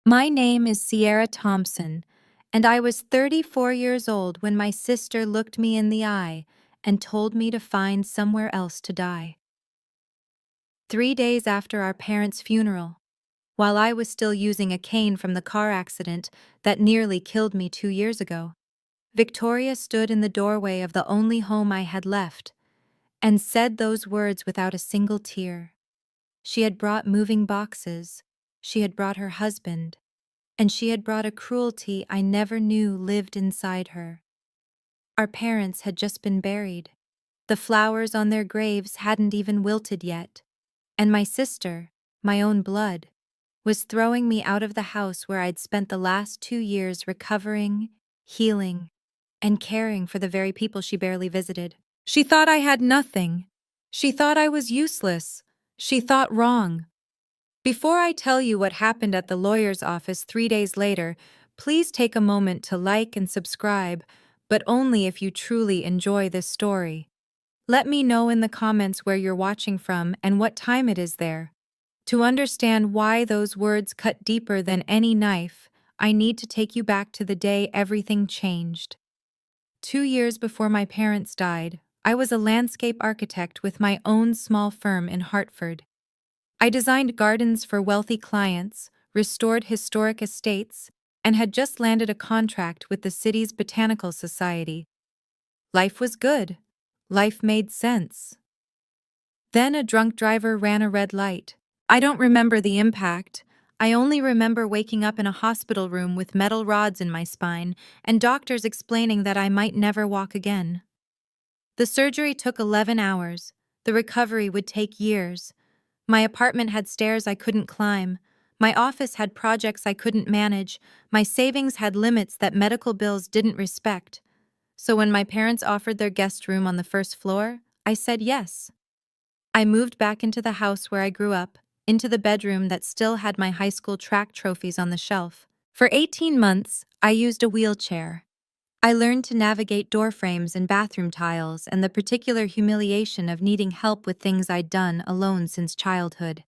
My name is Sierra Thompson, and I was 34 years old when my sister looked me in the eye and told me to find somewhere else to die. 3 days after our parents' funeral, while I was still using a cane from the car accident that nearly killed me 2 years ago, Victoria stood in the doorway of the only home I had left and said those words without a single tear. She had brought moving boxes, she had brought her husband, and she had brought a cruelty I never knew lived inside her. Our parents had just been buried. The flowers on their graves hadn't even wilted yet, and my sister, my own blood, was throwing me out of the house where I'd spent the last 2 years recovering, healing, and caring for the very people she barely visited. She thought I had nothing. She thought I was useless. She thought wrong. Before I tell you what happened at the lawyer's office 3 days later, please take a moment to like and subscribe, but only if you truly enjoy this story. Let me know in the comments where you're watching from and what time it is there. To understand why those words cut deeper than any knife, I need to take you back to the day everything changed. 2 years before my parents died, I was a landscape architect with my own small firm in Hartford. I designed gardens for wealthy clients, restored historic estates, and had just landed a contract with the city's botanical society. Life was good. Life made sense. Then a drunk driver ran a red light. I don't remember the impact. I only remember waking up in a hospital room with metal rods in my spine and doctors explaining that I might never walk again. The surgery took 11 hours. The recovery would take years. My apartment had stairs I couldn't climb. My office had projects I couldn't manage. My savings had limits that medical bills didn't respect. So when my parents offered their guest room on the first floor, I said yes. I moved back into the house where I grew up, into the bedroom that still had my high school track trophies on the shelf. For 18 months, I used a wheelchair. I learned to navigate door frames and bathroom tiles and the particular humiliation of needing help with things I'd done alone since childhood.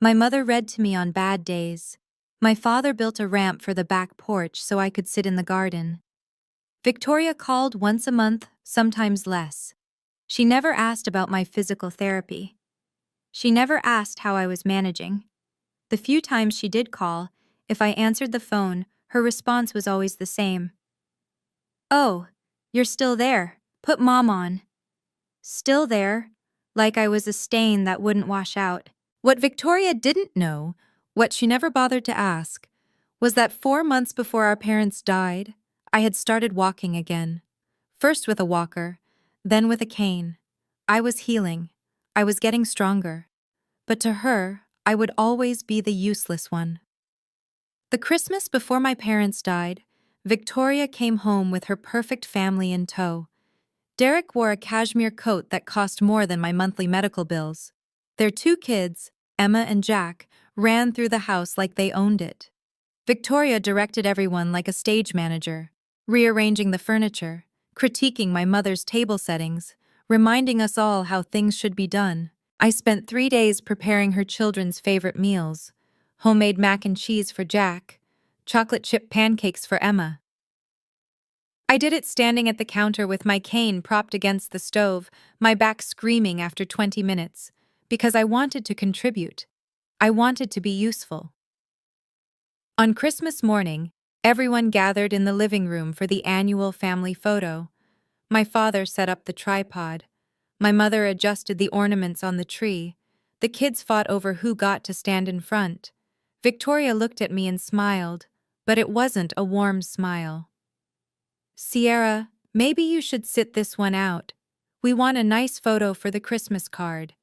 My mother read to me on bad days. My father built a ramp for the back porch so I could sit in the garden. Victoria called once a month, sometimes less. She never asked about my physical therapy. She never asked how I was managing. The few times she did call, if I answered the phone, her response was always the same. "Oh, you're still there. Put Mom on." Still there, like I was a stain that wouldn't wash out. What Victoria didn't know, what she never bothered to ask, was that 4 months before our parents died, I had started walking again. First with a walker, then with a cane. I was healing. I was getting stronger. But to her, I would always be the useless one. The Christmas before my parents died, Victoria came home with her perfect family in tow. Derek wore a cashmere coat that cost more than my monthly medical bills. Their 2 kids, Emma and Jack, ran through the house like they owned it. Victoria directed everyone like a stage manager, rearranging the furniture, critiquing my mother's table settings, reminding us all how things should be done. I spent 3 days preparing her children's favorite meals: homemade mac and cheese for Jack, chocolate chip pancakes for Emma. I did it standing at the counter with my cane propped against the stove, my back screaming after 20 minutes, because I wanted to contribute. I wanted to be useful. On Christmas morning, everyone gathered in the living room for the annual family photo. My father set up the tripod. My mother adjusted the ornaments on the tree. The kids fought over who got to stand in front. Victoria looked at me and smiled, but it wasn't a warm smile. "Sierra, maybe you should sit this one out. We want a nice photo for the Christmas card."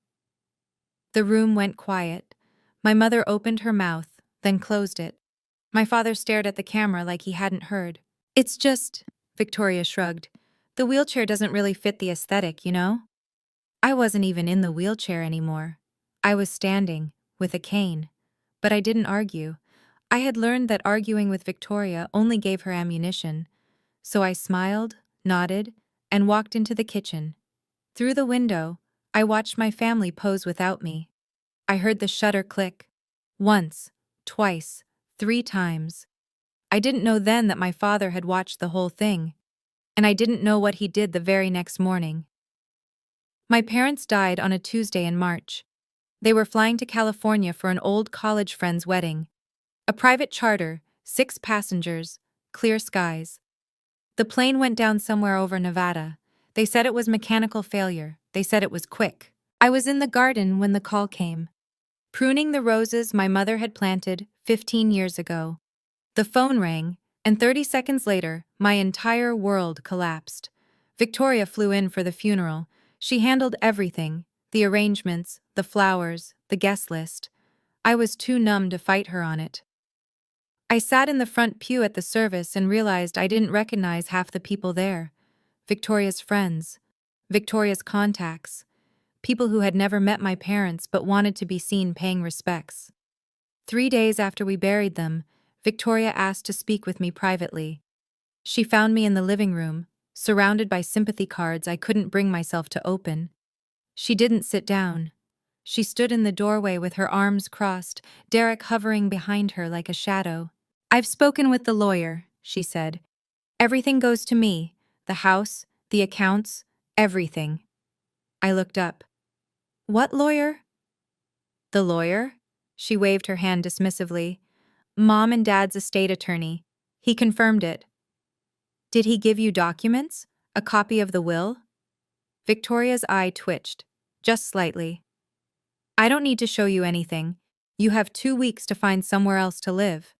The room went quiet. My mother opened her mouth, then closed it. My father stared at the camera like he hadn't heard. "It's just," Victoria shrugged, "the wheelchair doesn't really fit the aesthetic, you know?" I wasn't even in the wheelchair anymore. I was standing, with a cane. But I didn't argue. I had learned that arguing with Victoria only gave her ammunition. So I smiled, nodded, and walked into the kitchen. Through the window, I watched my family pose without me. I heard the shutter click. Once, twice, 3 times. I didn't know then that my father had watched the whole thing, and I didn't know what he did the very next morning. My parents died on a Tuesday in March. They were flying to California for an old college friend's wedding. A private charter, 6 passengers, clear skies. The plane went down somewhere over Nevada. They said it was mechanical failure. They said it was quick. I was in the garden when the call came, pruning the roses my mother had planted 15 years ago. The phone rang, and 30 seconds later, my entire world collapsed. Victoria flew in for the funeral. She handled everything, the arrangements, the flowers, the guest list. I was too numb to fight her on it. I sat in the front pew at the service and realized I didn't recognize half the people there. Victoria's friends, Victoria's contacts, people who had never met my parents but wanted to be seen paying respects. 3 days after we buried them, Victoria asked to speak with me privately. She found me in the living room, surrounded by sympathy cards I couldn't bring myself to open. She didn't sit down. She stood in the doorway with her arms crossed, Derek hovering behind her like a shadow. "I've spoken with the lawyer," she said. "Everything goes to me, the house, the accounts, everything." I looked up. "What lawyer?" "The lawyer?" She waved her hand dismissively. "Mom and Dad's estate attorney. He confirmed it." "Did he give you documents? A copy of the will?" Victoria's eye twitched, just slightly. "I don't need to show you anything. You have 2 weeks to find somewhere else to live."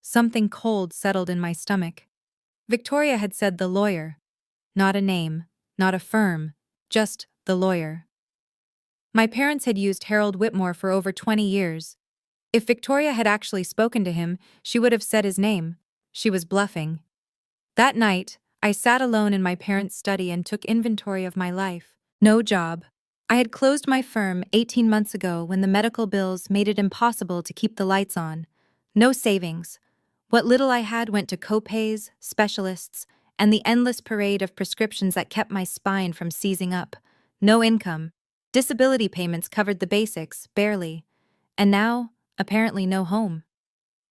Something cold settled in my stomach. Victoria had said the lawyer. Not a name, not a firm, just the lawyer. My parents had used Harold Whitmore for over 20 years. If Victoria had actually spoken to him, she would have said his name. She was bluffing. That night, I sat alone in my parents' study and took inventory of my life. No job. I had closed my firm 18 months ago when the medical bills made it impossible to keep the lights on. No savings. What little I had went to co-pays, specialists, and the endless parade of prescriptions that kept my spine from seizing up. No income. Disability payments covered the basics, barely. And now, apparently no home.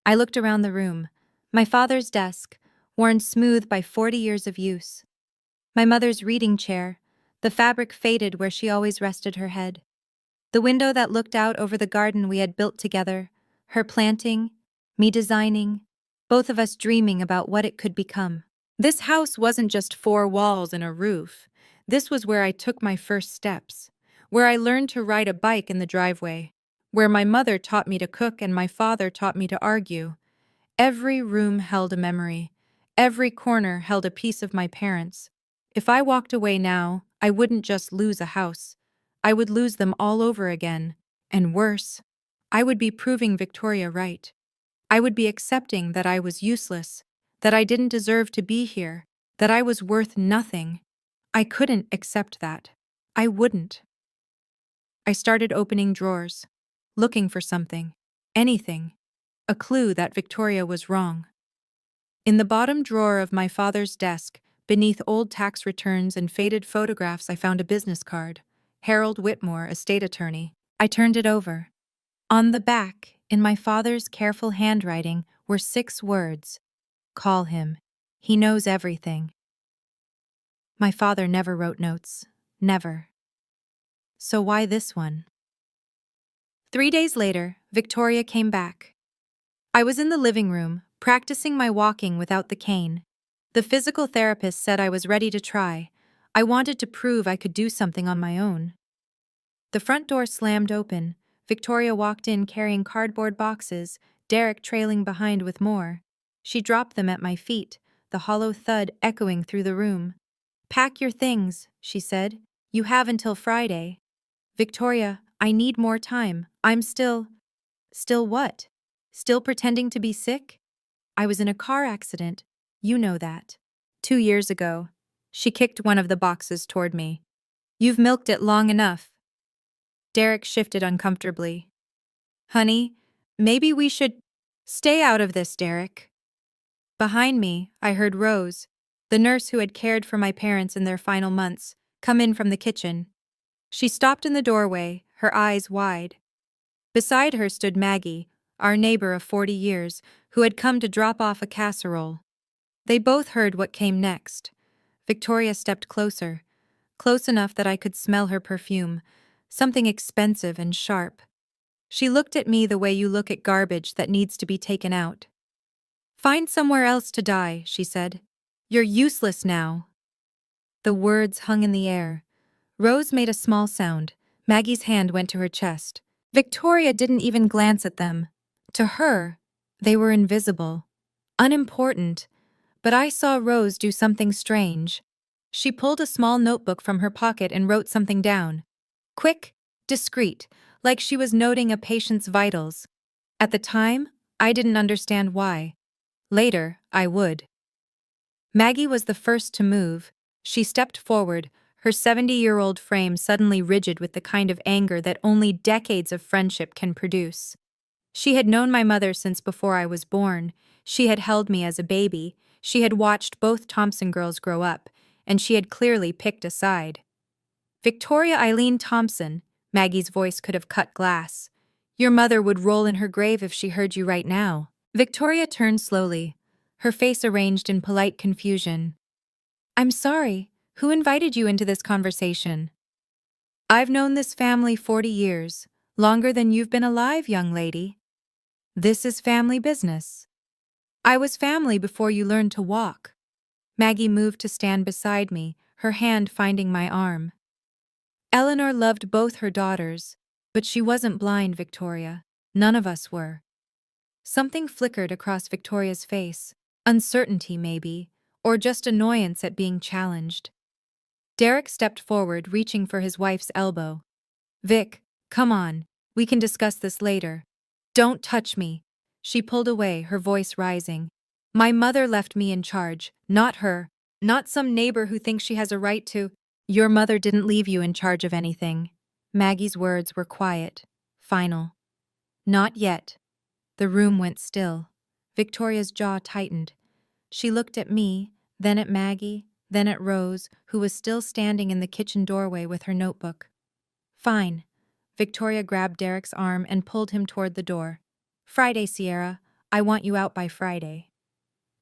I looked around the room. My father's desk, worn smooth by 40 years of use. My mother's reading chair, the fabric faded where she always rested her head. The window that looked out over the garden we had built together, her planting, me designing, both of us dreaming about what it could become. This house wasn't just 4 walls and a roof. This was where I took my first steps, where I learned to ride a bike in the driveway, where my mother taught me to cook and my father taught me to argue. Every room held a memory. Every corner held a piece of my parents. If I walked away now, I wouldn't just lose a house. I would lose them all over again. And worse, I would be proving Victoria right. I would be accepting that I was useless, that I didn't deserve to be here, that I was worth nothing. I couldn't accept that. I wouldn't. I started opening drawers, looking for something, anything, a clue that Victoria was wrong. In the bottom drawer of my father's desk, beneath old tax returns and faded photographs, I found a business card. Harold Whitmore, estate attorney. I turned it over. On the back, in my father's careful handwriting, were 6 words. Call him. He knows everything. My father never wrote notes. Never. So why this one? 3 days later, Victoria came back. I was in the living room, practicing my walking without the cane. The physical therapist said I was ready to try. I wanted to prove I could do something on my own. The front door slammed open. Victoria walked in carrying cardboard boxes, Derek trailing behind with more. She dropped them at my feet, the hollow thud echoing through the room. "Pack your things," she said. "You have until Friday." "Victoria, I need more time. I'm still..." "Still what? Still pretending to be sick?" "I was in a car accident. You know that. 2 years ago." She kicked one of the boxes toward me. "You've milked it long enough." Derek shifted uncomfortably. "Honey, maybe we should..." "Stay out of this, Derek." Behind me, I heard Rose, the nurse who had cared for my parents in their final months, come in from the kitchen. She stopped in the doorway, her eyes wide. Beside her stood Maggie, our neighbor of 40 years, who had come to drop off a casserole. They both heard what came next. Victoria stepped closer, close enough that I could smell her perfume, something expensive and sharp. She looked at me the way you look at garbage that needs to be taken out. "Find somewhere else to die," she said. "You're useless now." The words hung in the air. Rose made a small sound. Maggie's hand went to her chest. Victoria didn't even glance at them. To her, they were invisible, unimportant, but I saw Rose do something strange. She pulled a small notebook from her pocket and wrote something down. Quick, discreet, like she was noting a patient's vitals. At the time, I didn't understand why. Later, I would. Maggie was the first to move. She stepped forward, her 70-year-old frame suddenly rigid with the kind of anger that only decades of friendship can produce. She had known my mother since before I was born. She had held me as a baby. She had watched both Thompson girls grow up, and she had clearly picked a side. "Victoria Eileen Thompson," Maggie's voice could have cut glass. "Your mother would roll in her grave if she heard you right now." Victoria turned slowly, her face arranged in polite confusion. "I'm sorry. Who invited you into this conversation?" "I've known this family 40 years, longer than you've been alive, young lady. This is family business. I was family before you learned to walk." Maggie moved to stand beside me, her hand finding my arm. "Eleanor loved both her daughters, but she wasn't blind, Victoria. None of us were." Something flickered across Victoria's face. Uncertainty, maybe, or just annoyance at being challenged. Derek stepped forward, reaching for his wife's elbow. "Vic, come on. We can discuss this later." "Don't touch me." She pulled away, her voice rising. "My mother left me in charge, not her. Not some neighbor who thinks she has a right to—" "Your mother didn't leave you in charge of anything." Maggie's words were quiet, final. "Not yet." The room went still. Victoria's jaw tightened. She looked at me, then at Maggie, then at Rose, who was still standing in the kitchen doorway with her notebook. "Fine." Victoria grabbed Derek's arm and pulled him toward the door. "Friday, Sierra. I want you out by Friday."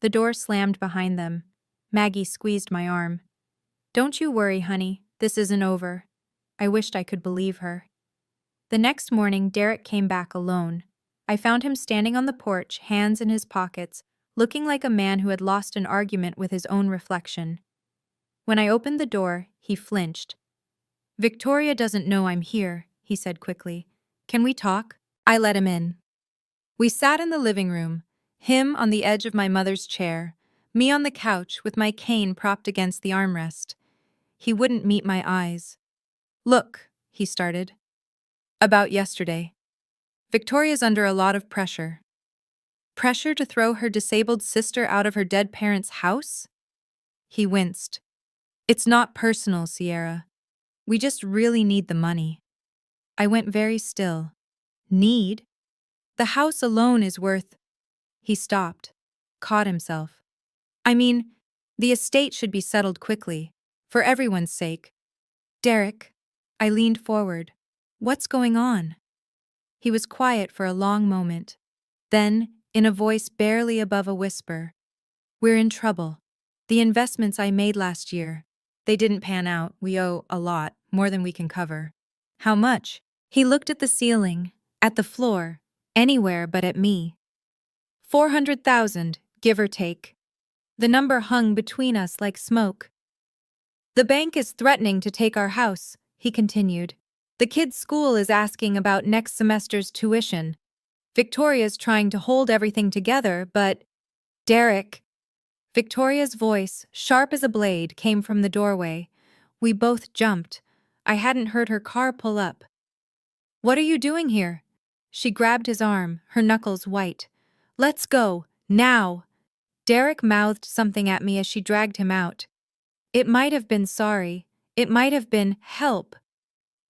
The door slammed behind them. Maggie squeezed my arm. "Don't you worry, honey. This isn't over." I wished I could believe her. The next morning, Derek came back alone. I found him standing on the porch, hands in his pockets, looking like a man who had lost an argument with his own reflection. When I opened the door, he flinched. "Victoria doesn't know I'm here," he said quickly. "Can we talk?" I let him in. We sat in the living room, him on the edge of my mother's chair, me on the couch with my cane propped against the armrest. He wouldn't meet my eyes. "Look," he started. "About yesterday. Victoria's under a lot of pressure." "Pressure to throw her disabled sister out of her dead parents' house?" He winced. "It's not personal, Sierra. We just really need the money." I went very still. "Need? The house alone is worth—" He stopped, caught himself. "I mean, the estate should be settled quickly, for everyone's sake." "Derek." I leaned forward. "What's going on?" He was quiet for a long moment. Then, in a voice barely above a whisper, "We're in trouble. The investments I made last year, they didn't pan out. We owe a lot, more than we can cover." "How much?" He looked at the ceiling, at the floor, anywhere but at me. 400,000, give or take." The number hung between us like smoke. "The bank is threatening to take our house," he continued. "The kids' school is asking about next semester's tuition. Victoria's trying to hold everything together, but—" "Derek." Victoria's voice, sharp as a blade, came from the doorway. We both jumped. I hadn't heard her car pull up. "What are you doing here?" She grabbed his arm, her knuckles white. "Let's go, now." Derek mouthed something at me as she dragged him out. It might have been sorry. It might have been help.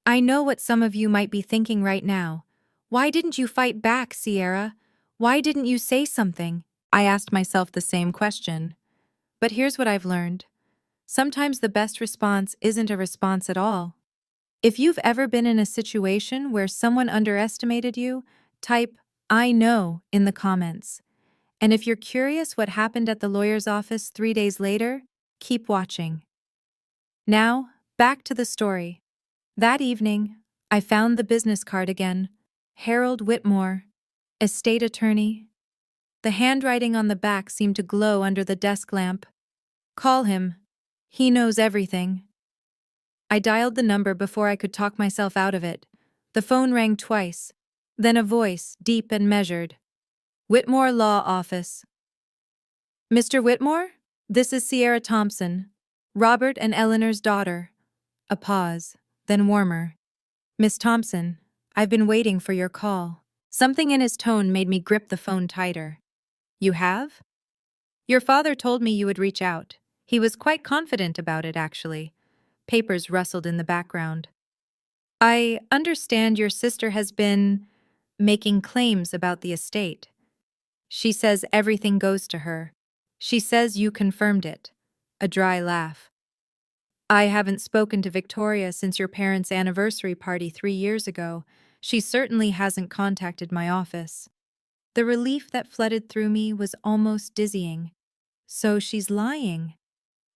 I know what some of you might be thinking right now. Why didn't you fight back, Sierra? Why didn't you say something? I asked myself the same question. But here's what I've learned. Sometimes the best response isn't a response at all. If you've ever been in a situation where someone underestimated you, type I know in the comments. And if you're curious what happened at the lawyer's office 3 days later, keep watching. Now, back to the story. That evening, I found the business card again. Harold Whitmore, estate attorney. The handwriting on the back seemed to glow under the desk lamp. Call him. He knows everything. I dialed the number before I could talk myself out of it. The phone rang twice. Then a voice, deep and measured. Whitmore Law Office. Mr. Whitmore? This is Sierra Thompson, Robert and Eleanor's daughter. A pause, then warmer. Miss Thompson, I've been waiting for your call. Something in his tone made me grip the phone tighter. You have? Your father told me you would reach out. He was quite confident about it, actually. Papers rustled in the background. I understand your sister has been making claims about the estate. She says everything goes to her. She says you confirmed it. A dry laugh. I haven't spoken to Victoria since your parents' anniversary party 3 years ago. She certainly hasn't contacted my office. The relief that flooded through me was almost dizzying. So she's lying.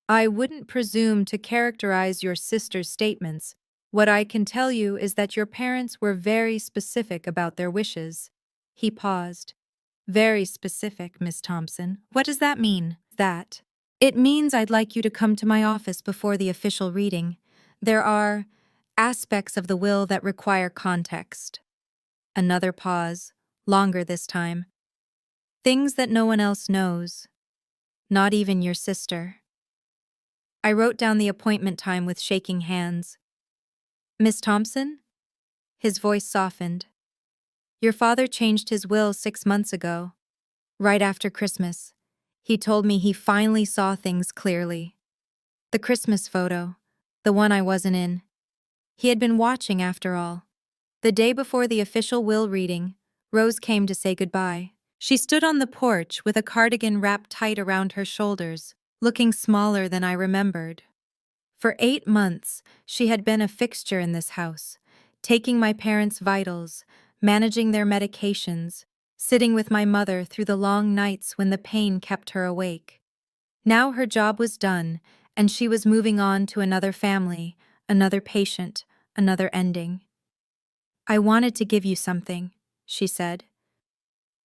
I wouldn't presume to characterize your sister's statements. What I can tell you is that your parents were very specific about their wishes. He paused. Very specific, Miss Thompson. What does that mean? That. It means I'd like you to come to my office before the official reading. There are aspects of the will that require context. Another pause, longer this time. Things that no one else knows. Not even your sister. I wrote down the appointment time with shaking hands. Miss Thompson? His voice softened. Your father changed his will 6 months ago. Right after Christmas. He told me he finally saw things clearly. The Christmas photo. The one I wasn't in. He had been watching after all. The day before the official will reading, Rose came to say goodbye. She stood on the porch with a cardigan wrapped tight around her shoulders, looking smaller than I remembered. For 8 months, she had been a fixture in this house, taking my parents' vitals, managing their medications, sitting with my mother through the long nights when the pain kept her awake. Now her job was done, and she was moving on to another family, another patient, another ending. I wanted to give you something, she said.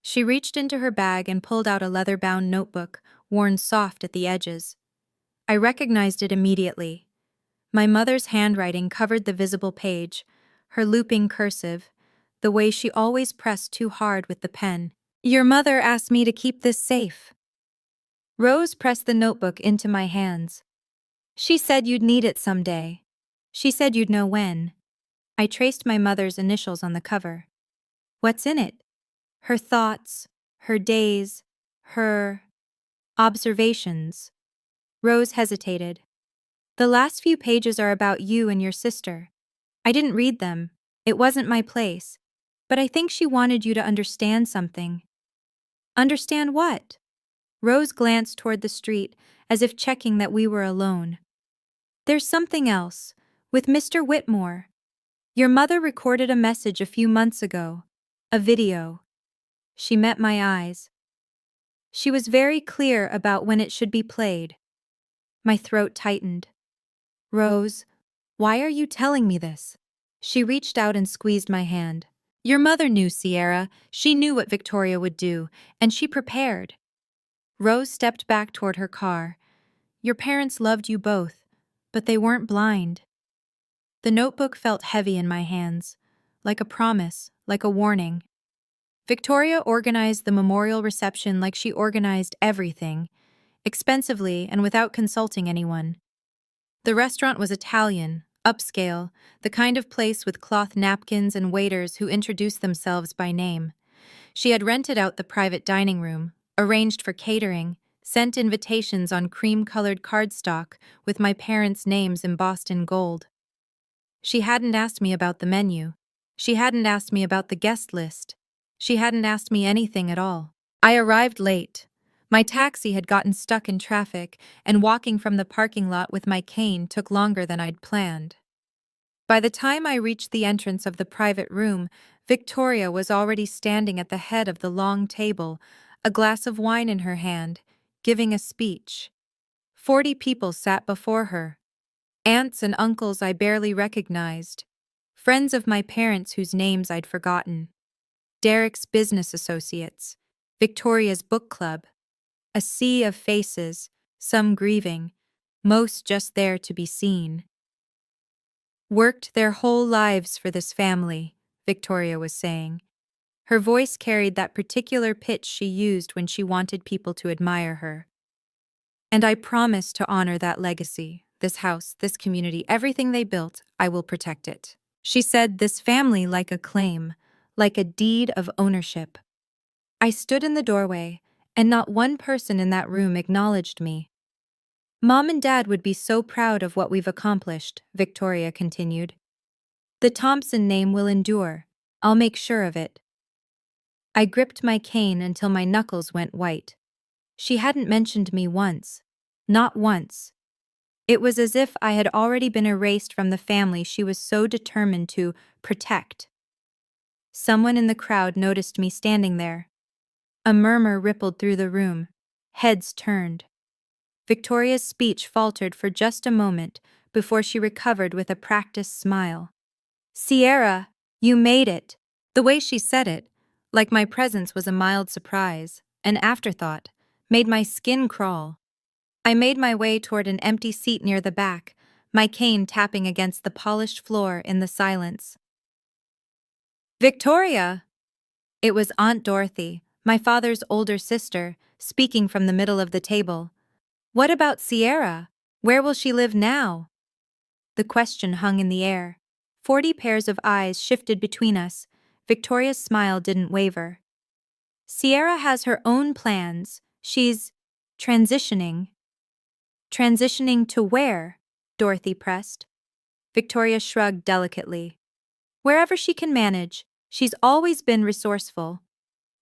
She reached into her bag and pulled out a leather-bound notebook, worn soft at the edges. I recognized it immediately. My mother's handwriting covered the visible page, her looping cursive, the way she always pressed too hard with the pen. Your mother asked me to keep this safe. Rose pressed the notebook into my hands. She said you'd need it someday. She said you'd know when. I traced my mother's initials on the cover. What's in it? Her thoughts, her days, her observations. Rose hesitated. The last few pages are about you and your sister. I didn't read them. It wasn't my place. But I think she wanted you to understand something. Understand what? Rose glanced toward the street, as if checking that we were alone. There's something else. With Mr. Whitmore. Your mother recorded a message a few months ago. A video. She met my eyes. She was very clear about when it should be played. My throat tightened. Rose, why are you telling me this? She reached out and squeezed my hand. Your mother knew, Sierra. She knew what Victoria would do, and she prepared. Rose stepped back toward her car. Your parents loved you both, but they weren't blind. The notebook felt heavy in my hands, like a promise, like a warning. Victoria organized the memorial reception like she organized everything, expensively and without consulting anyone. The restaurant was Italian, upscale, the kind of place with cloth napkins and waiters who introduced themselves by name. She had rented out the private dining room, arranged for catering, sent invitations on cream-colored cardstock with my parents' names embossed in gold. She hadn't asked me about the menu. She hadn't asked me about the guest list. She hadn't asked me anything at all. I arrived late. My taxi had gotten stuck in traffic, and walking from the parking lot with my cane took longer than I'd planned. By the time I reached the entrance of the private room, Victoria was already standing at the head of the long table, a glass of wine in her hand, giving a speech. 40 people sat before her. Aunts and uncles I barely recognized. Friends of my parents whose names I'd forgotten. Derek's business associates. Victoria's book club. A sea of faces, some grieving, most just there to be seen. Worked their whole lives for this family, Victoria was saying. Her voice carried that particular pitch she used when she wanted people to admire her. And I promise to honor that legacy, this house, this community, everything they built, I will protect it. She said this family like a claim, like a deed of ownership. I stood in the doorway, and not one person in that room acknowledged me. Mom and Dad would be so proud of what we've accomplished, Victoria continued. The Thompson name will endure. I'll make sure of it. I gripped my cane until my knuckles went white. She hadn't mentioned me once. Not once. It was as if I had already been erased from the family she was so determined to protect. Someone in the crowd noticed me standing there. A murmur rippled through the room. Heads turned. Victoria's speech faltered for just a moment before she recovered with a practiced smile. Sierra, you made it. The way she said it, like my presence was a mild surprise, an afterthought, made my skin crawl. I made my way toward an empty seat near the back, my cane tapping against the polished floor in the silence. Victoria! It was Aunt Dorothy, my father's older sister, speaking from the middle of the table. What about Sierra? Where will she live now? The question hung in the air. 40 pairs of eyes shifted between us. Victoria's smile didn't waver. Sierra has her own plans. She's transitioning. Transitioning to where? Dorothy pressed. Victoria shrugged delicately. Wherever she can manage. She's always been resourceful.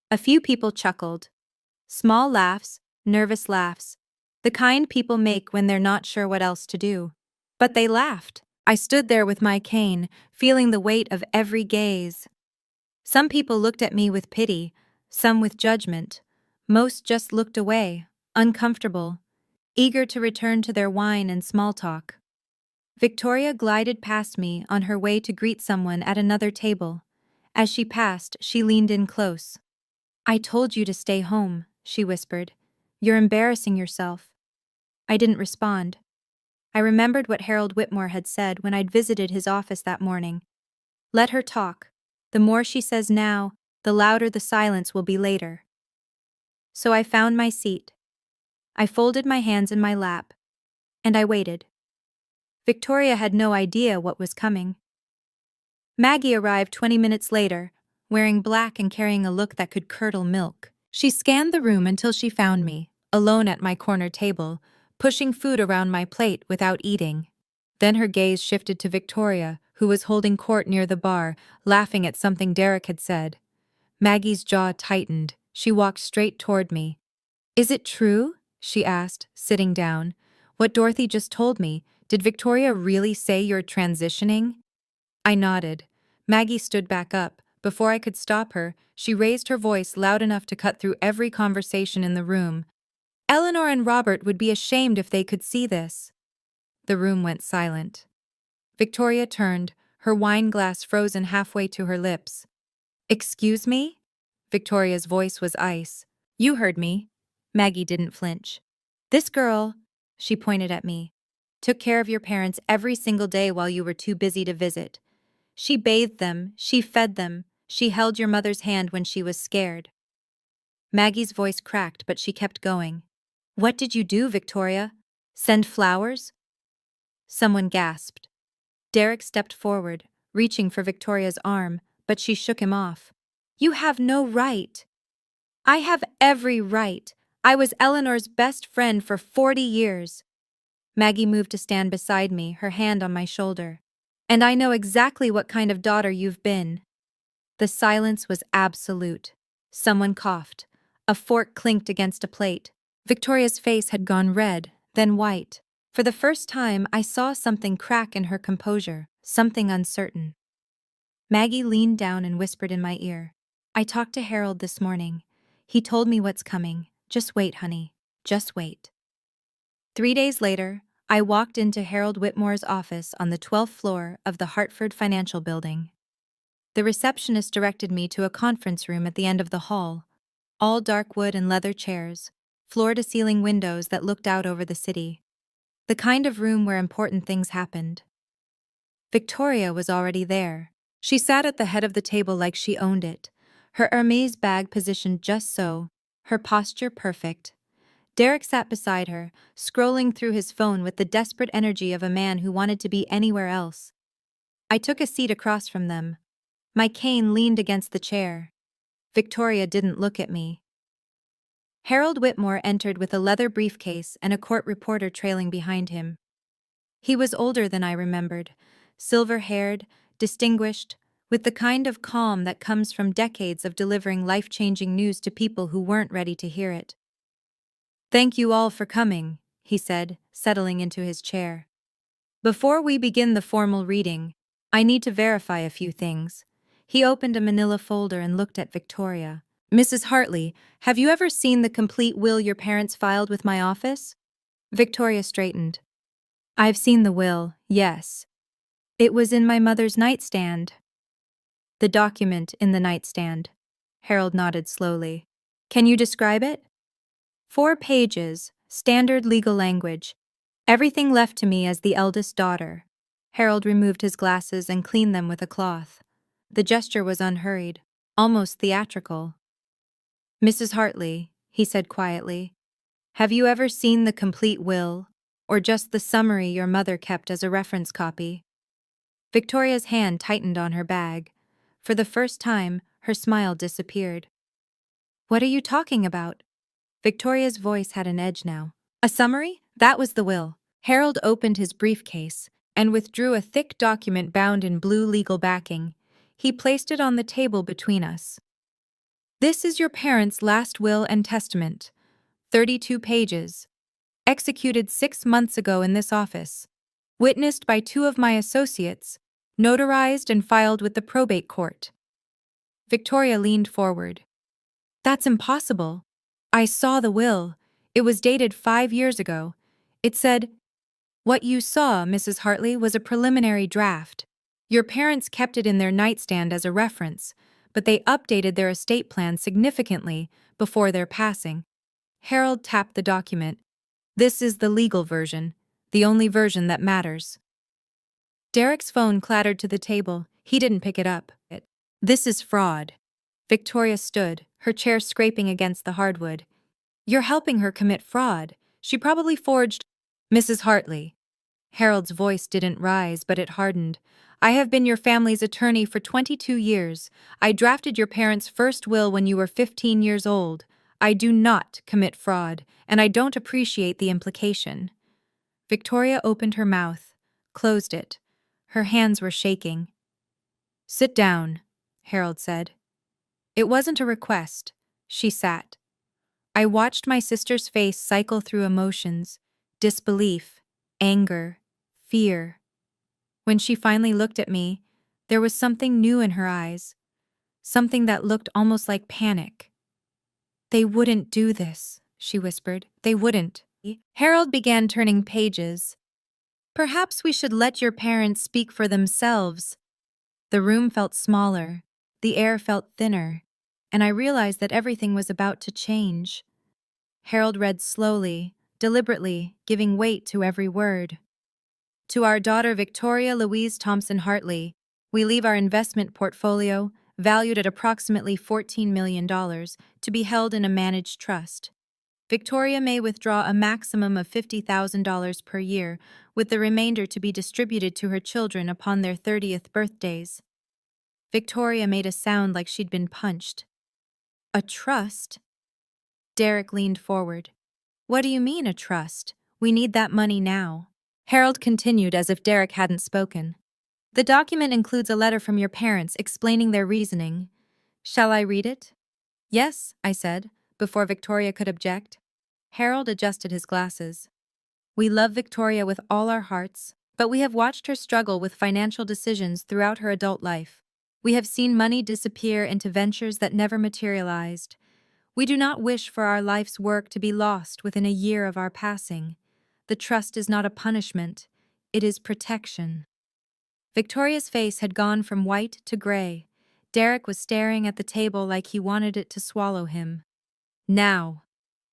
A few people chuckled. Small laughs, nervous laughs. The kind people make when they're not sure what else to do. But they laughed. I stood there with my cane, feeling the weight of every gaze. Some people looked at me with pity, some with judgment. Most just looked away, uncomfortable, eager to return to their wine and small talk. Victoria glided past me on her way to greet someone at another table. As she passed, she leaned in close. I told you to stay home, she whispered. You're embarrassing yourself. I didn't respond. I remembered what Harold Whitmore had said when I'd visited his office that morning. Let her talk. The more she says now, the louder the silence will be later. So I found my seat. I folded my hands in my lap, and I waited. Victoria had no idea what was coming. Maggie arrived 20 minutes later, wearing black and carrying a look that could curdle milk. She scanned the room until she found me, alone at my corner table, pushing food around my plate without eating. Then her gaze shifted to Victoria, who was holding court near the bar, laughing at something Derek had said. Maggie's jaw tightened. She walked straight toward me. Is it true? She asked, sitting down. What Dorothy just told me, did Victoria really say you're transitioning? I nodded. Maggie stood back up. Before I could stop her, she raised her voice loud enough to cut through every conversation in the room. Eleanor and Robert would be ashamed if they could see this. The room went silent. Victoria turned, her wine glass frozen halfway to her lips. Excuse me? Victoria's voice was ice. You heard me. Maggie didn't flinch. This girl, she pointed at me, took care of your parents every single day while you were too busy to visit. She bathed them, she fed them, she held your mother's hand when she was scared. Maggie's voice cracked, but she kept going. What did you do, Victoria? Send flowers? Someone gasped. Derek stepped forward, reaching for Victoria's arm, but she shook him off. You have no right. I have every right. I was Eleanor's best friend for 40 years. Maggie moved to stand beside me, her hand on my shoulder. And I know exactly what kind of daughter you've been. The silence was absolute. Someone coughed. A fork clinked against a plate. Victoria's face had gone red, then white. For the first time, I saw something crack in her composure, something uncertain. Maggie leaned down and whispered in my ear. I talked to Harold this morning. He told me what's coming. Just wait, honey. Just wait. 3 days later, I walked into Harold Whitmore's office on the 12th floor of the Hartford Financial Building. The receptionist directed me to a conference room at the end of the hall, all dark wood and leather chairs, floor-to-ceiling windows that looked out over the city. The kind of room where important things happened. Victoria was already there. She sat at the head of the table like she owned it, her Hermes bag positioned just so, her posture perfect. Derek sat beside her, scrolling through his phone with the desperate energy of a man who wanted to be anywhere else. I took a seat across from them. My cane leaned against the chair. Victoria didn't look at me. Harold Whitmore entered with a leather briefcase and a court reporter trailing behind him. He was older than I remembered, silver-haired, distinguished, with the kind of calm that comes from decades of delivering life-changing news to people who weren't ready to hear it. "Thank you all for coming," he said, settling into his chair. "Before we begin the formal reading, I need to verify a few things." He opened a manila folder and looked at Victoria. "Mrs. Hartley, have you ever seen the complete will your parents filed with my office?" Victoria straightened. "I've seen the will, yes. It was in my mother's nightstand." "The document in the nightstand." Harold nodded slowly. "Can you describe it?" 4 pages, standard legal language. Everything left to me as the eldest daughter. Harold removed his glasses and cleaned them with a cloth. The gesture was unhurried, almost theatrical. "Mrs. Hartley," he said quietly, "have you ever seen the complete will, or just the summary your mother kept as a reference copy?" Victoria's hand tightened on her bag. For the first time, her smile disappeared. "What are you talking about?" Victoria's voice had an edge now. "A summary? That was the will." Harold opened his briefcase and withdrew a thick document bound in blue legal backing. He placed it on the table between us. "This is your parents' last will and testament. 32 pages. Executed 6 months ago in this office. Witnessed by 2 of my associates. Notarized and filed with the probate court." Victoria leaned forward. "That's impossible. I saw the will. It was dated 5 years ago. It said, 'What you saw, Mrs. Hartley, was a preliminary draft. Your parents kept it in their nightstand as a reference, but they updated their estate plan significantly before their passing.'" Harold tapped the document. "This is the legal version, the only version that matters." Derek's phone clattered to the table. He didn't pick it up. "This is fraud." Victoria stood, her chair scraping against the hardwood. "You're helping her commit fraud. She probably forged—" "Mrs. Hartley." Harold's voice didn't rise, but it hardened. "I have been your family's attorney for 22 years. I drafted your parents' first will when you were 15 years old. I do not commit fraud, and I don't appreciate the implication." Victoria opened her mouth, closed it. Her hands were shaking. "Sit down," Harold said. It wasn't a request. She sat. I watched my sister's face cycle through emotions, disbelief, anger, fear. When she finally looked at me, there was something new in her eyes, something that looked almost like panic. "They wouldn't do this," she whispered. "They wouldn't." Harold began turning pages. "Perhaps we should let your parents speak for themselves." The room felt smaller, the air felt thinner, and I realized that everything was about to change. Harold read slowly, deliberately, giving weight to every word. "To our daughter Victoria Louise Thompson Hartley, we leave our investment portfolio, valued at approximately $14 million, to be held in a managed trust. Victoria may withdraw a maximum of $50,000 per year, with the remainder to be distributed to her children upon their 30th birthdays." Victoria made a sound like she'd been punched. "A trust?" Derek leaned forward. "What do you mean, a trust? We need that money now." Harold continued as if Derek hadn't spoken. "The document includes a letter from your parents explaining their reasoning. Shall I read it?" "Yes," I said, before Victoria could object. Harold adjusted his glasses. "We love Victoria with all our hearts, but we have watched her struggle with financial decisions throughout her adult life. We have seen money disappear into ventures that never materialized. We do not wish for our life's work to be lost within a year of our passing. The trust is not a punishment, it is protection. Victoria's face had gone from white to gray. Derek was staring at the table like he wanted it to swallow him. Now,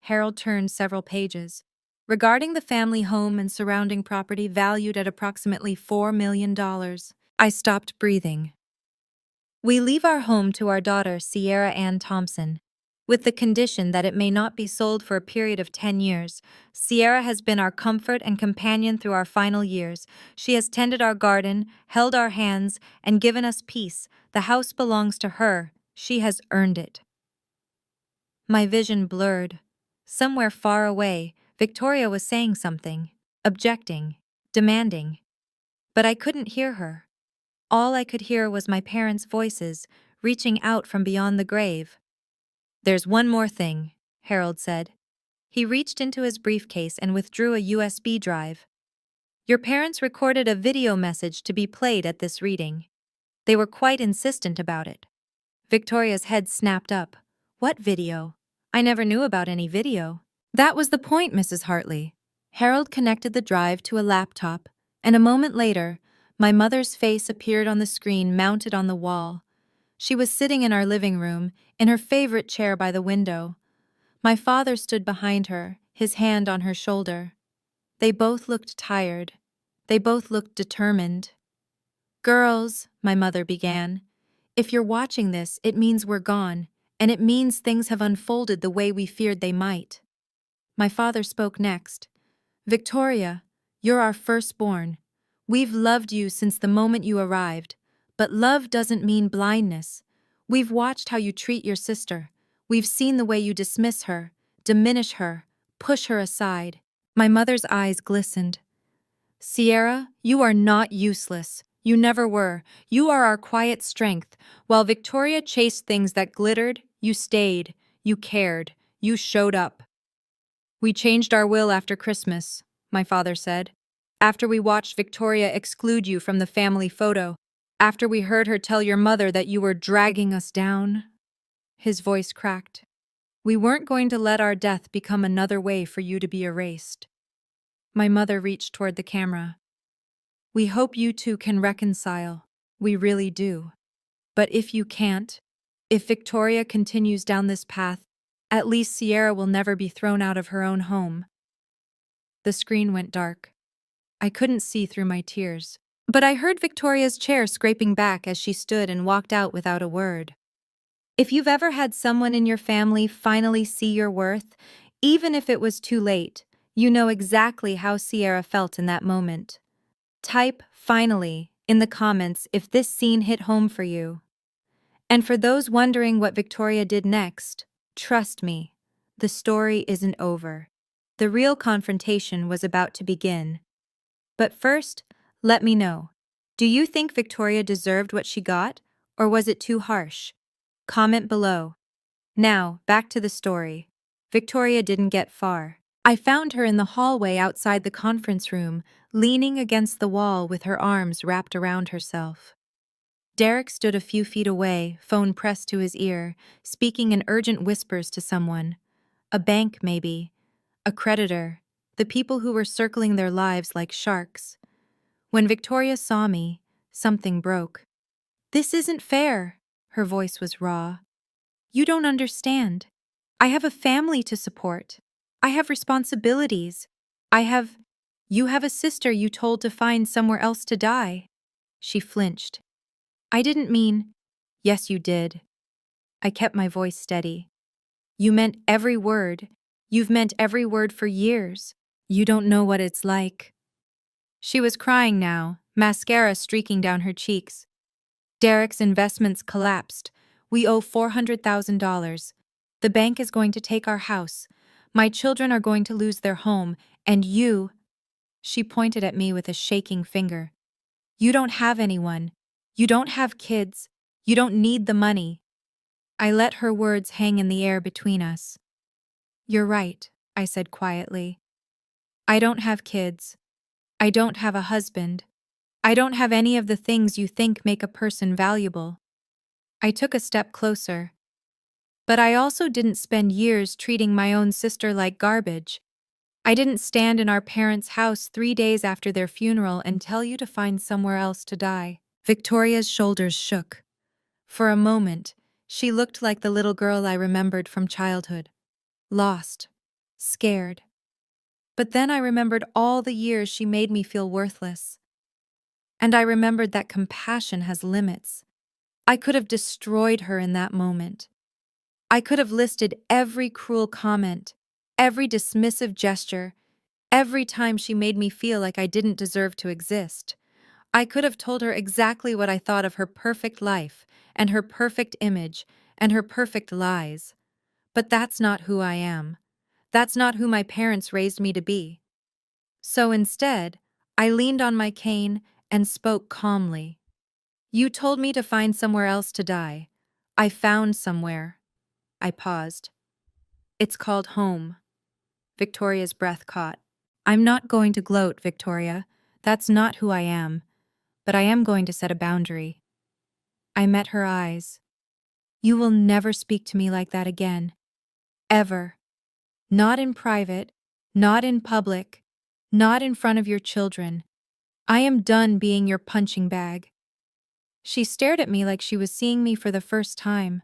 Harold turned several pages. Regarding the family home and surrounding property valued at approximately $4 million, I stopped breathing. We leave our home to our daughter, Sierra Ann Thompson, with the condition that it may not be sold for a period of 10 years. Sierra has been our comfort and companion through our final years. She has tended our garden, held our hands, and given us peace. The house belongs to her. She has earned it. My vision blurred. Somewhere far away, Victoria was saying something, objecting, demanding. But I couldn't hear her. All I could hear was my parents' voices, reaching out from beyond the grave. "There's one more thing," Harold said. He reached into his briefcase and withdrew a USB drive. "Your parents recorded a video message to be played at this reading. They were quite insistent about it." Victoria's head snapped up. "What video? I never knew about any video." "That was the point, Mrs. Hartley." Harold connected the drive to a laptop, and a moment later, my mother's face appeared on the screen mounted on the wall. She was sitting in our living room, in her favorite chair by the window. My father stood behind her, his hand on her shoulder. They both looked tired. They both looked determined. "Girls," my mother began, "if you're watching this, it means we're gone, and it means things have unfolded the way we feared they might." My father spoke next. "Victoria, you're our firstborn. We've loved you since the moment you arrived, but love doesn't mean blindness. We've watched how you treat your sister. We've seen the way you dismiss her, diminish her, push her aside." My mother's eyes glistened. "Sierra, you are not useless. You never were. You are our quiet strength. While Victoria chased things that glittered, you stayed, you cared, you showed up." "We changed our will after Christmas," my father said. "After we watched Victoria exclude you from the family photo. After we heard her tell your mother that you were dragging us down." His voice cracked. "We weren't going to let our death become another way for you to be erased." My mother reached toward the camera. "We hope you two can reconcile. We really do. But if you can't, if Victoria continues down this path, at least Sierra will never be thrown out of her own home." The screen went dark. I couldn't see through my tears. But I heard Victoria's chair scraping back as she stood and walked out without a word. If you've ever had someone in your family finally see your worth, even if it was too late, you know exactly how Sierra felt in that moment. Type "finally" in the comments if this scene hit home for you. And for those wondering what Victoria did next, trust me, the story isn't over. The real confrontation was about to begin. But first, let me know. Do you think Victoria deserved what she got, or was it too harsh? Comment below. Now, back to the story. Victoria didn't get far. I found her in the hallway outside the conference room, leaning against the wall with her arms wrapped around herself. Derek stood a few feet away, phone pressed to his ear, speaking in urgent whispers to someone. A bank, maybe. A creditor. The people who were circling their lives like sharks. When Victoria saw me, something broke. "This isn't fair." Her voice was raw. "You don't understand. I have a family to support. I have responsibilities. You have a sister you told to find somewhere else to die." She flinched. "I didn't mean—" "Yes, you did." I kept my voice steady. "You meant every word. You've meant every word for years. You don't know what it's like." She was crying now, mascara streaking down her cheeks. "Derek's investments collapsed. We owe $400,000. The bank is going to take our house. My children are going to lose their home, and you—" She pointed at me with a shaking finger. "You don't have anyone. You don't have kids. You don't need the money." I let her words hang in the air between us. "You're right," I said quietly. "I don't have kids. I don't have a husband. I don't have any of the things you think make a person valuable." I took a step closer. But I also didn't spend years treating my own sister like garbage. I didn't stand in our parents' house 3 days after their funeral and tell you to find somewhere else to die. Victoria's shoulders shook. For a moment, she looked like the little girl I remembered from childhood. Lost. Scared. But then I remembered all the years she made me feel worthless. And I remembered that compassion has limits. I could have destroyed her in that moment. I could have listed every cruel comment, every dismissive gesture, every time she made me feel like I didn't deserve to exist. I could have told her exactly what I thought of her perfect life, and her perfect image, and her perfect lies. But that's not who I am. That's not who my parents raised me to be. So instead, I leaned on my cane and spoke calmly. You told me to find somewhere else to die. I found somewhere. I paused. It's called home. Victoria's breath caught. I'm not going to gloat, Victoria. That's not who I am. But I am going to set a boundary. I met her eyes. You will never speak to me like that again. Ever. Not in private, not in public, not in front of your children. I am done being your punching bag. She stared at me like she was seeing me for the first time.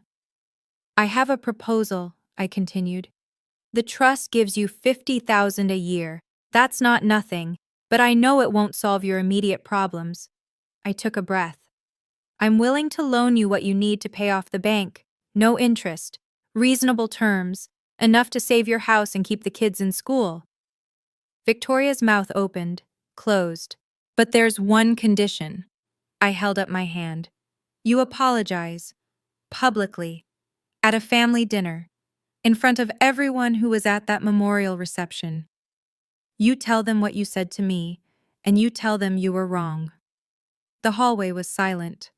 I have a proposal, I continued. The trust gives you $50,000 a year. That's not nothing, but I know it won't solve your immediate problems. I took a breath. I'm willing to loan you what you need to pay off the bank. No interest. Reasonable terms. Enough to save your house and keep the kids in school. Victoria's mouth opened, closed. But there's one condition. I held up my hand. You apologize. Publicly. At a family dinner. In front of everyone who was at that memorial reception. You tell them what you said to me, and you tell them you were wrong. The hallway was silent.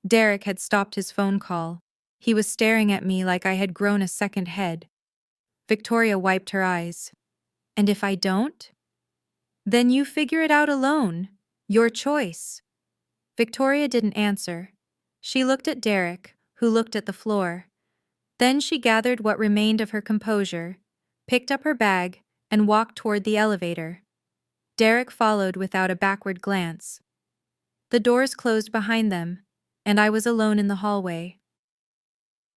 Derek had stopped his phone call. He was staring at me like I had grown a second head. Victoria wiped her eyes. And if I don't? Then you figure it out alone. Your choice. Victoria didn't answer. She looked at Derek, who looked at the floor. Then she gathered what remained of her composure, picked up her bag, and walked toward the elevator. Derek followed without a backward glance. The doors closed behind them, and I was alone in the hallway.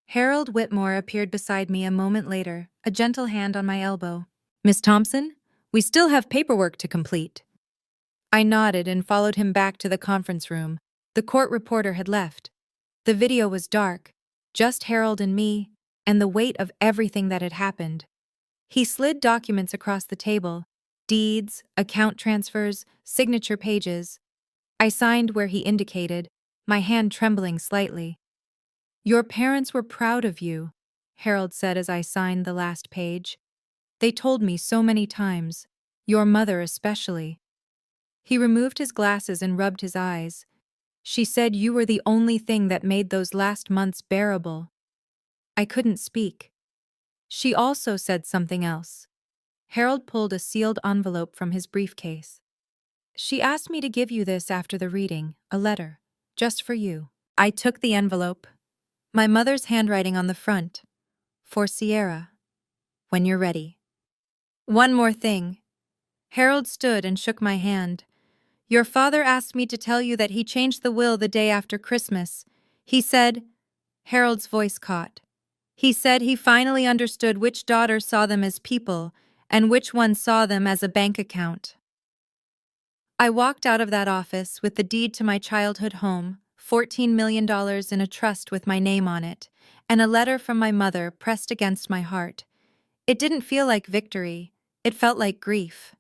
Harold Whitmore appeared beside me a moment later, a gentle hand on my elbow. Miss Thompson, we still have paperwork to complete. I nodded and followed him back to the conference room. The court reporter had left. The video was dark, just Harold and me, and the weight of everything that had happened. He slid documents across the table, deeds, account transfers, signature pages. I signed where he indicated, my hand trembling slightly. Your parents were proud of you, Harold said as I signed the last page. They told me so many times, your mother especially. He removed his glasses and rubbed his eyes. She said you were the only thing that made those last months bearable. I couldn't speak. She also said something else. Harold pulled a sealed envelope from his briefcase. She asked me to give you this after the reading, a letter, just for you. I took the envelope. My mother's handwriting on the front. For Sierra. When you're ready. One more thing. Harold stood and shook my hand. Your father asked me to tell you that he changed the will the day after Christmas. He said, Harold's voice caught. He said he finally understood which daughter saw them as people and which one saw them as a bank account. I walked out of that office with the deed to my childhood home, $14 million in a trust with my name on it, and a letter from my mother pressed against my heart. It didn't feel like victory. It felt like grief.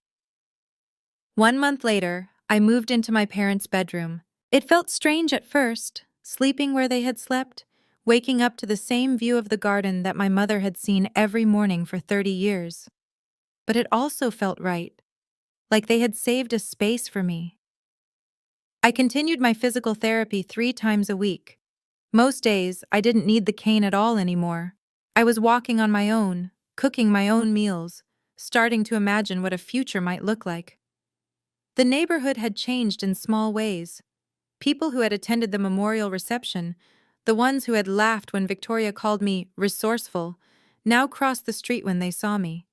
1 month later, I moved into my parents' bedroom. It felt strange at first, sleeping where they had slept, waking up to the same view of the garden that my mother had seen every morning for 30 years. But it also felt right, like they had saved a space for me. I continued my physical therapy 3 times a week. Most days, I didn't need the cane at all anymore. I was walking on my own, cooking my own meals, starting to imagine what a future might look like. The neighborhood had changed in small ways. People who had attended the memorial reception, The ones who had laughed when Victoria called me resourceful now crossed the street when they saw me.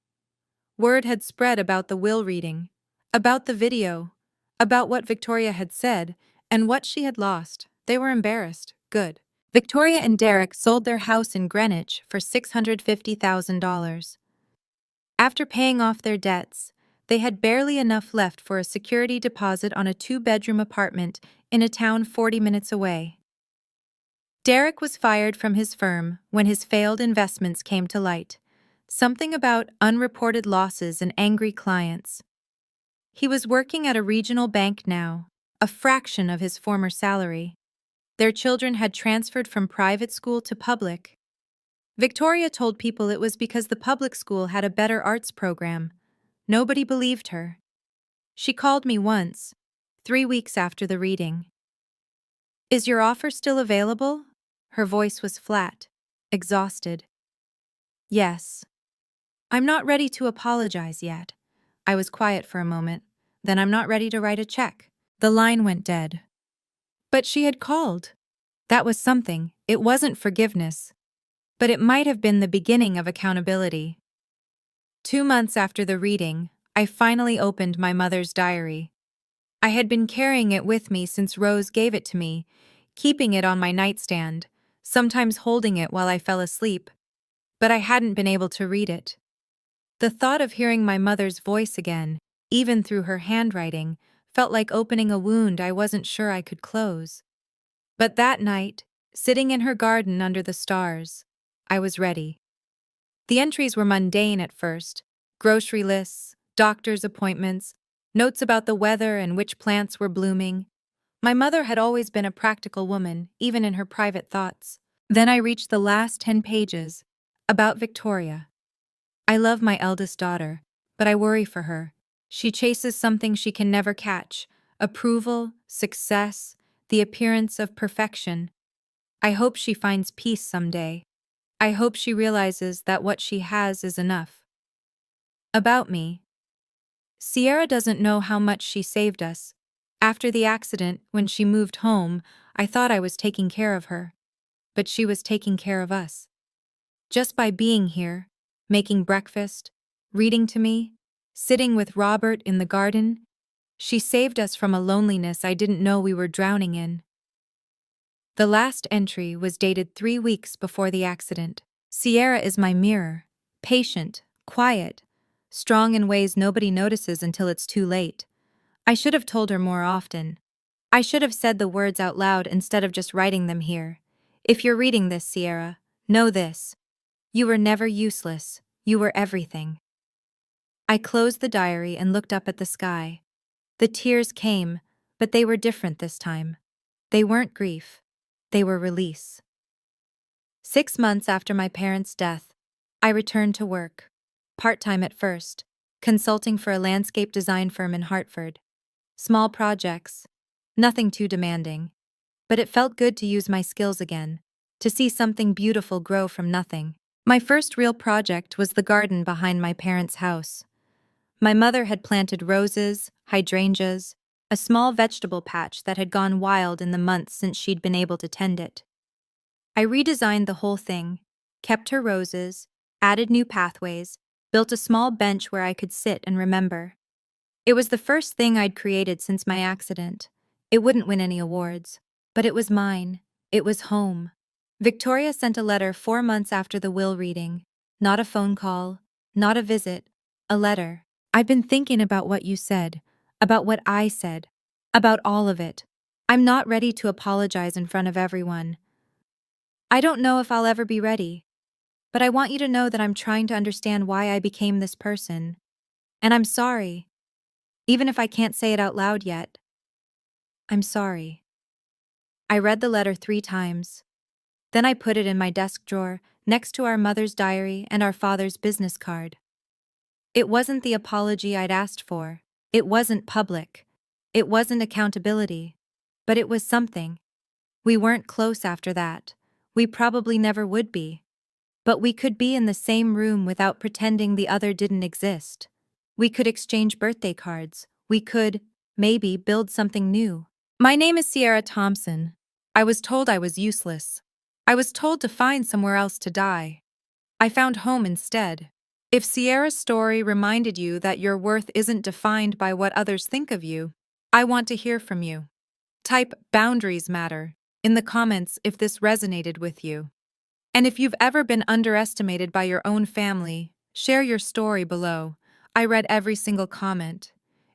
Word had spread about the will reading, about the video, about what Victoria had said, and what she had lost. They were embarrassed. Good. Victoria and Derek sold their house in Greenwich for $650,000. After paying off their debts, they had barely enough left for a security deposit on a two-bedroom apartment in a town 40 minutes away. Derek was fired from his firm when his failed investments came to light. Something about unreported losses and angry clients. He was working at a regional bank now, a fraction of his former salary. Their children had transferred from private school to public. Victoria told people it was because the public school had a better arts program. Nobody believed her. She called me once, 3 weeks after the reading. "Is your offer still available?" Her voice was flat, exhausted. "Yes. I'm not ready to apologize yet." I was quiet for a moment. "Then I'm not ready to write a check." The line went dead. But she had called. That was something. It wasn't forgiveness. But it might have been the beginning of accountability. 2 months after the reading, I finally opened my mother's diary. I had been carrying it with me since Rose gave it to me, keeping it on my nightstand, sometimes holding it while I fell asleep, but I hadn't been able to read it. The thought of hearing my mother's voice again, even through her handwriting, felt like opening a wound I wasn't sure I could close. But that night, sitting in her garden under the stars, I was ready. The entries were mundane at first: grocery lists, doctor's appointments, notes about the weather and which plants were blooming. My mother had always been a practical woman, even in her private thoughts. Then I reached the last 10 pages, about Victoria. "I love my eldest daughter, but I worry for her. She chases something she can never catch: approval, success, the appearance of perfection. I hope she finds peace someday. I hope she realizes that what she has is enough." About me. Sierra doesn't know how much she saved us. After the accident, when she moved home, I thought I was taking care of her. But she was taking care of us. Just by being here, making breakfast, reading to me, sitting with Robert in the garden, she saved us from a loneliness I didn't know we were drowning in. The last entry was dated 3 weeks before the accident. "Sierra is my mirror, patient, quiet, strong in ways nobody notices until it's too late." I should have told her more often. I should have said the words out loud instead of just writing them here. If you're reading this, Sierra, know this: you were never useless. You were everything. I closed the diary and looked up at the sky. The tears came, but they were different this time. They weren't grief. They were release. 6 months after my parents' death, I returned to work. Part-time at first, consulting for a landscape design firm in Hartford. Small projects, nothing too demanding. But it felt good to use my skills again, to see something beautiful grow from nothing. My first real project was the garden behind my parents' house. My mother had planted roses, hydrangeas, a small vegetable patch that had gone wild in the months since she'd been able to tend it. I redesigned the whole thing, kept her roses, added new pathways, built a small bench where I could sit and remember. It was the first thing I'd created since my accident. It wouldn't win any awards, but it was mine. It was home. Victoria sent a letter 4 months after the will reading. Not a phone call, not a visit, a letter. "I've been thinking about what you said, about what I said, about all of it. I'm not ready to apologize in front of everyone. I don't know if I'll ever be ready, but I want you to know that I'm trying to understand why I became this person. And I'm sorry, even if I can't say it out loud yet. I'm sorry." I read the letter 3 times. Then I put it in my desk drawer, next to our mother's diary and our father's business card. It wasn't the apology I'd asked for. It wasn't public. It wasn't accountability. But it was something. We weren't close after that. We probably never would be. But we could be in the same room without pretending the other didn't exist. We could exchange birthday cards. We could, maybe, build something new. My name is Sierra Thompson. I was told I was useless. I was told to find somewhere else to die. I found home instead. If Sierra's story reminded you that your worth isn't defined by what others think of you, I want to hear from you. Type "boundaries matter" in the comments if this resonated with you. And if you've ever been underestimated by your own family, share your story below. I read every single comment.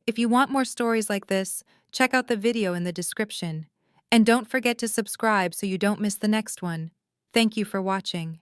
If you want more stories like this, check out the video in the description. And don't forget to subscribe so you don't miss the next one. Thank you for watching.